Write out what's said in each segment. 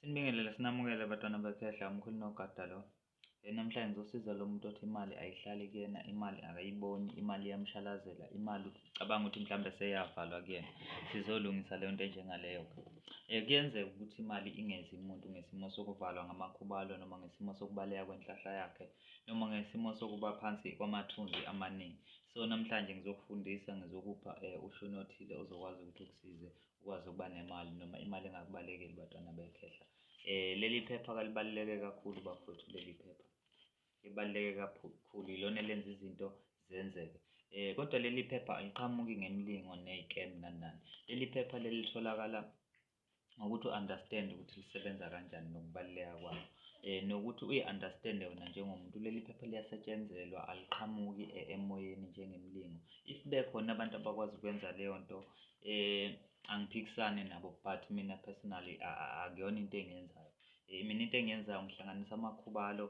Sinibingelele sinamukele bantwana bekhehla umkhulu nogada lo. Namhlanje ngizosiza lo muntu othi imali ayihlali kuyena, imali akayiboni, imali iyamshalazela, imali ucabanga ukuthi mhlawumbe seyavalwa kuyena. Sizolungisa leyo nto enjengaleyo-ke. Kuyenzeka ukuthi imali ingezi umuntu ngesimo sokuvalwa ngamakhubalo noma ngesimo sokubaleka kwenhlahla yakhe noma ngesimo sokuba phansi kwamathunzi amaningi. So namhlanje ngizokufundisa, ngizokupha ushuni othile ozokwazi ukuthi ukusize ukwazi ukuba nemali noma imali engakubalekeli bantwana bekhehla. Leli phepha libaluleke kakhulu bafowethu, leli phepha libaluleke kakhulu, ilona elenza izinto zenzeke. Kodwa leli phepha aliqhamuki ngemlingo ney'kemu nani nani. Leli phepha leli litholakala ngokuthi u-understand-e ukuthi lisebenza kanjani nokubaluleka kwalo, nokuthi uyi-understand-e wena njengomuntu. Leli phepha liyasetshenzelwa, aliqhamuki emoyeni njengemlingo. If bekhona abantu abakwazi ukwenza leyo nto, angiphikisani nabo, but mina personally akuyona into engiyenzayo. Mina into engiyenzayo ngihlanganisa amakhubalo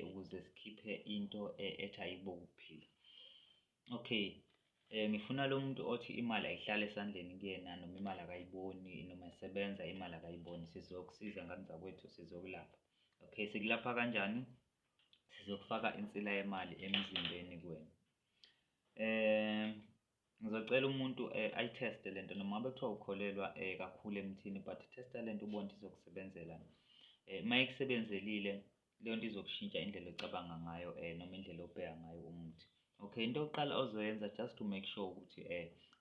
ukuze sikhiphe into ethi ayibo ukuphila. Okay, ngifuna lo muntu othi imali ayihlale esandleni kuyena noma imali akayiboni noma esebenza imali akayiboni. Sizokusiza ngani zakwethu, sizokulapha. Okay, sikulapha kanjani? Sizokufaka insila yemali emzimbeni kuwena. Ngizocela umuntu ayitheste lento noma ngabe kuthiwa ukholelwa kakhulu emthini, but testa lento ubone ukuthi izokusebenzela. Uma ikusebenzelile leyo nto izokushintsha indlela ocabanga ngayo noma indlela obheka ngayo umuthi. Okay, into yokuqala ozoyenza just to make sure ukuthi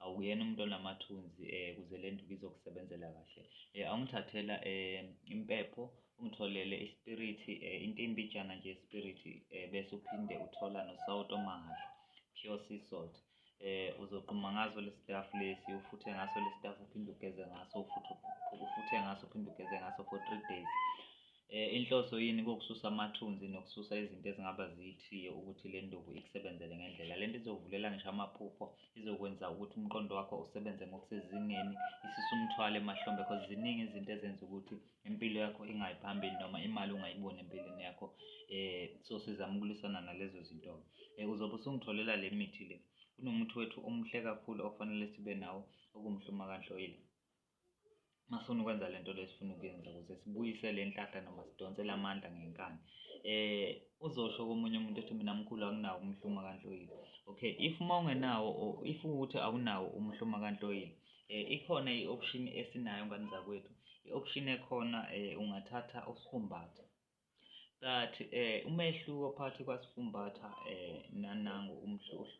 awuyena umuntu onamathunzi ukuze le nto izokusebenzela kahle. Awungithathela impepho ungitholele ispirithi, into embijana nje yespirithi, bese uphinde uthola nosawoti omahhala, pure sea salt. Uzoqhuma ngazo le sitafu lesi, ufuthe ngaso le sitafu, uphinde ugeze ngaso, ufuthe ngaso, uphinde ugeze ngaso for 3 days. Inhloso yini? Kokususa amathunzi nokususa izinto ezingaba zithiye ukuthi le nduku ikusebenzele ngendlela. Le nto izokuvulela ngisho amaphupho, izokwenza ukuthi umqondo wakho usebenze ngokusezingeni, isise umthwalo emahlombe, because ziningi izinto ezenza ukuthi impilo yakho ingayi phambili noma imali ungayiboni empilweni yakho. So sizama ukulwisana nalezo zinto-ke. Uzobe usungitholela le mithi le. Kunomuthi wethu omuhle kakhulu okufanele sibe nawo, okumhlumakanhloyile. Masifuna ukwenza lento le sifuna ukuyenza ukuze sibuyisele inhlahla noma sidonsele amandla ngenkani. Uzosho komunye umuntu ethi mina mkhulu anginawo umhlumakanhloyile. Okay, if uma ungenawo or if ukuthi awunawo umhlumakanhloyile, ikhona i-option esinayo ngani zakwethu. I-option ekhona, ungathatha usikhumbatha. But umehluko phakathi kwasifumbatha nanangu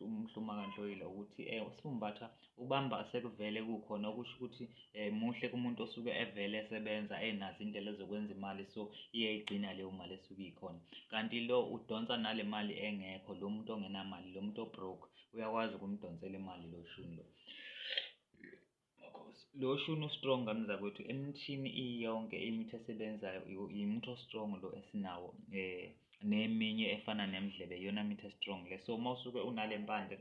umhlumakanhloyile ukuthi usifumbatha ubamba sekuvele kukhona, okusho ukuthi muhle kumuntu osuke evele esebenza enazo indlela ezokwenza imali, so iyayigcina leyo mali esuke ikhona. Kanti lo udonsa nale mali engekho, lo muntu ongenamali, lo muntu o-broke uyakwazi ukumdonsela imali lo shuni lo. Lo shuni u-strong ngani zakwethu, emithini iyonke imithi esebenzayo imithi o-strong lo esinawo, neminye efana nemdlebe iyona mithi e-strong le. So uma usuke unale mpande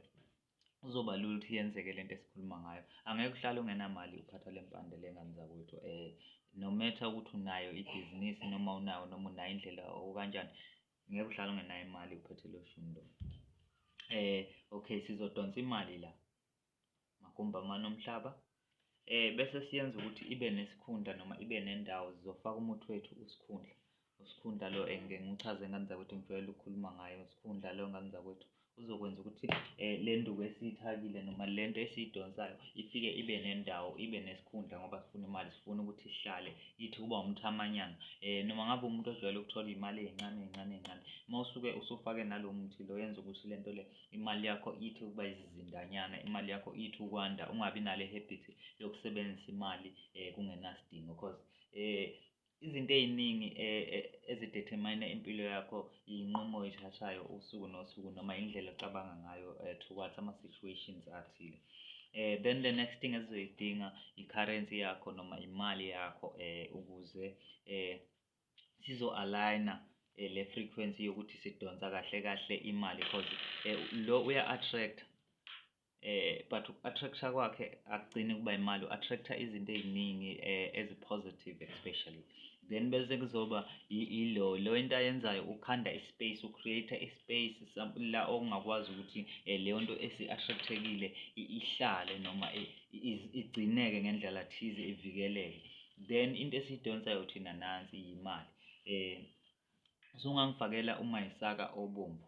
kuzoba lula ukuthi yenzeke lento esikhuluma ngayo. Angeke uhlale ungenamali uphatha le mpande le ngani zakwethu. No matter ukuthi unayo ibhizinisi noma unayo noma unayo indlela okanjani, ngeke uhlale ungenayo imali uphethe lo shuni lo. Okay, sizodonsa imali la makumba manomhlaba. Bese siyenza ukuthi ibe nesikhundla noma ibe nendawo. Sizofaka umuthi wethu usikhundla lo ngichaze ngani zakwethu, ngijwayele ukukhuluma ngayo. Usikhundla lo ngani zakwethu uzokwenza ukuthi le nduku esiyithakile noma le nto esiyidonsayo ifike ibe nendawo, ibe nesikhundla, ngoba sifuna imali, sifuna ukuthi ihlale ithi kuba umthamanyana. Noma ngabe umuntu ojwayele ukuthola iy'mali ey'ncane. Uma usuke usufake nalo muthi lo, yenza ukuthi le nto le imali yakho ithi ukuba izizindanyana, imali yakho ithi ukwanda, ungabi nale habit yokusebenzisa imali kungenasidingo, because izinto ey'ningi ezidetermine impilo yakho iy'nqumo oy'thathayo usuku nosuku noma indlela ocabanga ngayo towards ama-situations athile. Then the next thing esizoyidinga i-currency yakho noma imali yakho, ukuze sizo-align-a le frequency yokuthi sidonsa kahle kahle imali, because lo uya-attract, but uku-attract-a kwakhe akugcini kuba imali, u-attract-a izinto ey'ningi ezi-positive especially. Then bese kuzoba lo into ayenzayo, ukhanda i-space, ucreate i-space la ongakwazi ukuthi leyo nto esi-attract-ekile ihlale noma igcineke ngendlela thize, ivikeleke. Then into esiyidonsayo thina nansi imali. Usungangifakela uMayiSaka obomvu.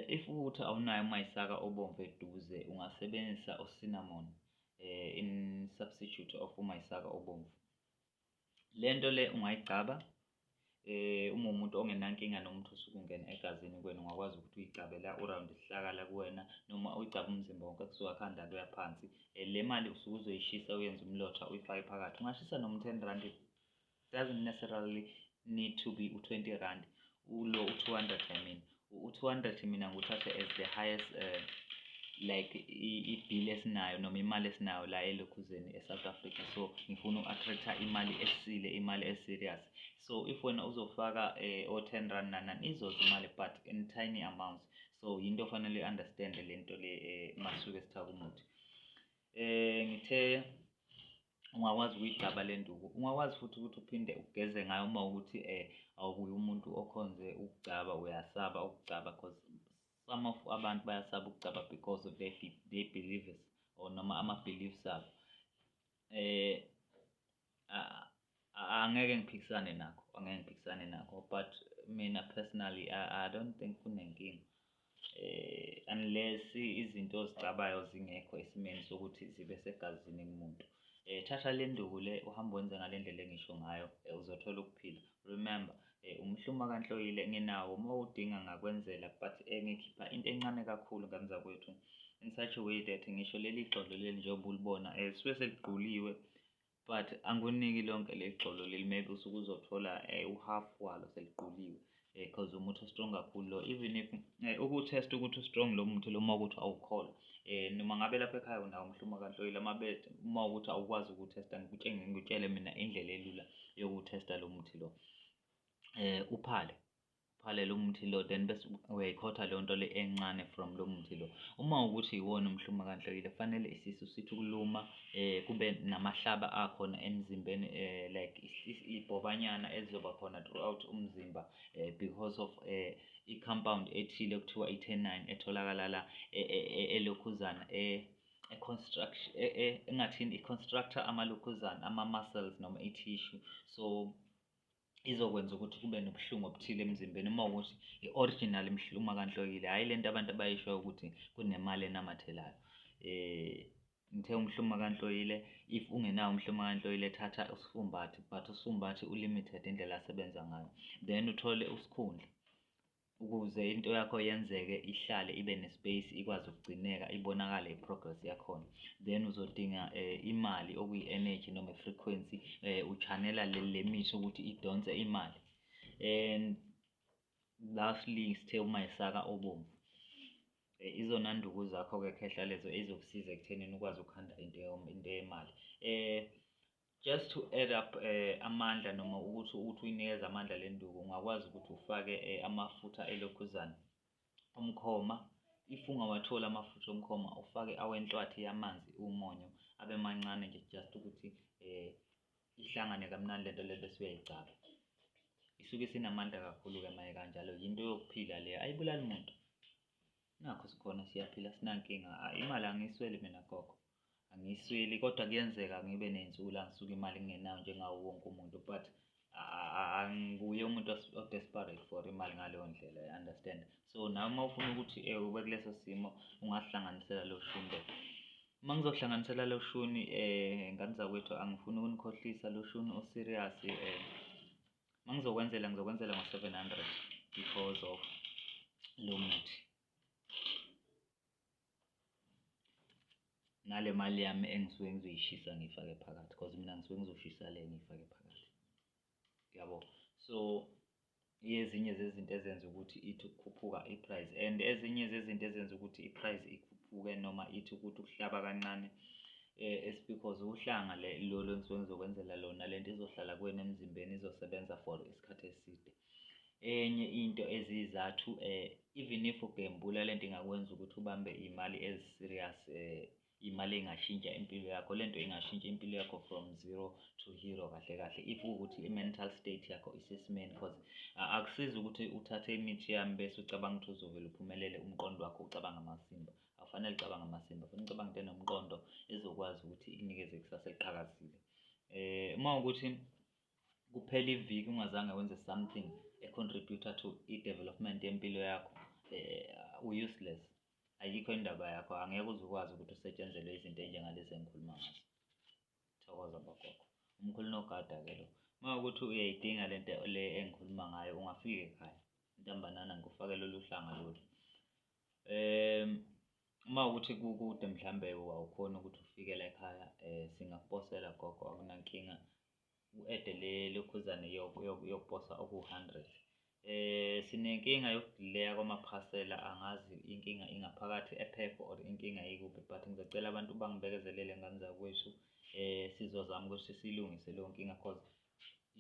If ukuthi awunayo uMayiSaka obomvu eduze, ungasebenzisa uCinnamon in substitute of uMayiSaka obomvu. Le nto le ungayigcaba uma umuntu ongenankinga nomuntu osuke ungena egazini kuwena, ungakwazi ukuthi uyigcabe la urawundi isihlakala kuwena, noma uyigcabe umzimba wonke kusuka khanda kuya phansi. Le mali usuke uzoyishisa uyenze umlotha uyifake phakathi. Ungashisa noma 10 rand, doesn't necessarily need to be u-20 rand. Ulo u-200 I mean, u-200 mina nguthathe as the highest like i-bill esinayo noma imali esinayo la elokhuzeni eSouth Africa. So ngifuna uku-attract-a imali esile, imali eserious. So if wena uzofaka o-10 rand nanani izoza imali but in tiny amounts. So yinto ofanele understand le nto le masuke sithaka umuthi. Ngithe ungakwazi ukuyigcaba le nduku, ungakwazi futhi ukuthi uphinde ugeze ngayo uma ukuthi awukuye umuntu okhonze ukugcaba, uyasaba ukugcaba, because some of abantu bayasaba ukugcaba because of their beliefs or noma ama-beliefs abo. Angeke ngiphikisane nakho, but mina personally I don't think kunenkinga unless izinto ozicabayo zingekho esimeni sokuthi zibe segazini kumuntu. Thatha le nduku le uhambe wenze ngale ndlela engisho ngayo, uzothola ukuphila. Remember, umhluma kaNhloyile nginawo, uma udinga ngakwenzela, but ngikhipha into encane kakhulu ngani zakwethu, in such a way that ngisho leli xolo leli njengoba ulibona suke seligquliwe, but angikuniki lonke leli xolo leli, maybe usuke uzothola u-half walo seligquliwe because umuthi o-strong kakhulu lo. Even if uku-test ukuthi u-strong lo muthi lo, uma ukuthi awukholwa noma ngabe lapha ekhaya unawo umhluma kaNhloyile, uma ukuthi awukwazi ukuwuthesta, ngikutshele mina indlela elula yokuwuthesta lo muthi lo. Uphale lo muthi lo, then bese uyayikhotha leyo nto le encane from lo muthi lo. Uma ukuthi iwona umhluma kaNhloyile, fanele isisu sithi ukuluma kube namahlaba akhona emzimbeni, like ibhobanyana ezizoba khona throughout umzimba because of i-compound ethile okuthiwa i-tenine etholakala la elokhuzana engathini i-constructor amalokhuzana, ama-muscles noma i-tissue. So izokwenza ukuthi kube nobuhlungu obuthile emzimbeni uma ukuthi i-original mhluma kaNhloyile, hhayi lento abantu abayisho ukuthi kunemali enamathelayo. Ngithe umhluma kaNhloyile, if ungenawo umhluma kaNhloyile, thatha usifumbathi, but usifumbathi u-limited indlela asebenza ngayo, then uthole usikhundla ukuze into yakho yenzeke, ihlale ibe ne-space, ikwazi ukugcineka, ibonakale i-progress yakhona. Then uzodinga imali okuyi-energy noma i-frequency, uchannela le mithi ukuthi idonse imali. And lastly sithe uMayiSaka obomvu, izona nduku zakho-ke khehla lezo ezokusiza ekuthenini ukwazi ukukhanda into yemali. Just to add up amandla noma ukuthi uyinikeze amandla le nduku, ungakwazi ukuthi ufake amafutha elokhuzana, umkhoma. If ungawatholi amafutha omkhoma, ufake awenhlwathi yamanzi, umonyo, abe mancane nje, just ukuthi ihlangane kamnandi lento le bese uyayigcaba. Isuke sinamandla kakhulu-ke maye kanjalo, yinto yokuphila le, ayibulali muntu. Nakho sikhona siyaphila, sinankinga. Imali angiyisweli mina gogo, angiyisweli, kodwa kuyenzeka ngibe ney'nsuku la ngisuke imali ngingenayo njengawo wonke umuntu, but anguye umuntu o-desperate for imali ngaleyo ndlela, I understand. So nawe uma ufuna ukuthi ube kuleso simo, ungahlanganisela lo shuni. Uma ngizohlanganisela lo shuni, ngani zakwethu, angifuni ukunikhohlisa, lo shuni o-serious. Uma ngizokwenzela ngo-700 because of lo muthi. Nale mali yami engisuke ngizoyishisa ngiyifake phakathi, because mina ngisuke ngizoshisa le ngiyifake phakathi, yabo. So ezinye zezinto ezenza ukuthi ithi ukukhuphuka i-price, and ezinye zezinto ezenza ukuthi i-price ikhuphuke noma ithi ukuthi ukuhlaba kancane, it's because uhlanga lolo engisuke ngizokwenzela lona, lento izohlala kuwena emzimbeni, izosebenza for isikhathi eside. Enye into ezizathu, even if ugembula lento ingakwenza ukuthi ubambe imali ezi-serious, imali engashintsha impilo yakho, lento ingashintsha impilo yakho from 0 to hero kahle kahle, if ukuthi i-mental state yakho isesimeni. Because akusizi ukuthi uthathe imithi yami bese ucabanga ukuthi uzovele uphumelele, umqondo wakho ucabanga amasimba. Akufanele ucabanga amasimba, kufanele ucabanga into enomqondo ezokwazi ukuthi ikunikeze ikusasa eliqhakazile. Uma ukuthi kuphela iviki ungazange wenze something e-contribute-a to i-development yempilo yakho, u-useless. Ayikho indaba yakho, angeke uze ukwazi ukuthi usetshenzelwe izinto ey'njengalezi engikhuluma ngazo. Thokoza bogogo, umkhulu nogada-ke lo. Uma ukuthi uyayidinga le nto le engikhuluma ngayo, ungafika ekhaya Ntambanana ngikufake lolu hlanga lolu. Uma ukuthi kukude mhlambe awukhoni ukuthi ufike la ekhaya, singakuposela gogo, akunankinga. U-ede le lokhuzane yokuposa oku-100. Sinenkinga yokudileya kwamaphasela, angazi inkinga ingaphakathi ephepha or inkinga ikuphi, but ngizocela abantu bangibekezelele ngani zakwethu. Sizozama ukuthi silungise leyo nkinga cause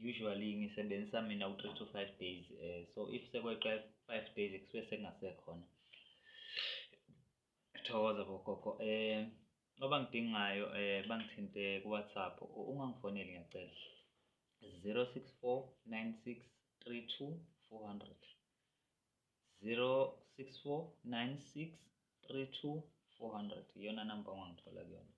usually ngisebenzisa mina u-3 to 5 days. So if sekweqe 5 days kusuke sekungasekhona. Thokoza bogogo. Abangidingayo bangithinte ku-WhatsApp, ungangifoneli ngiyacela. 064 96 32 400 064 96 32 400 iyona namba ongangithola kuyona.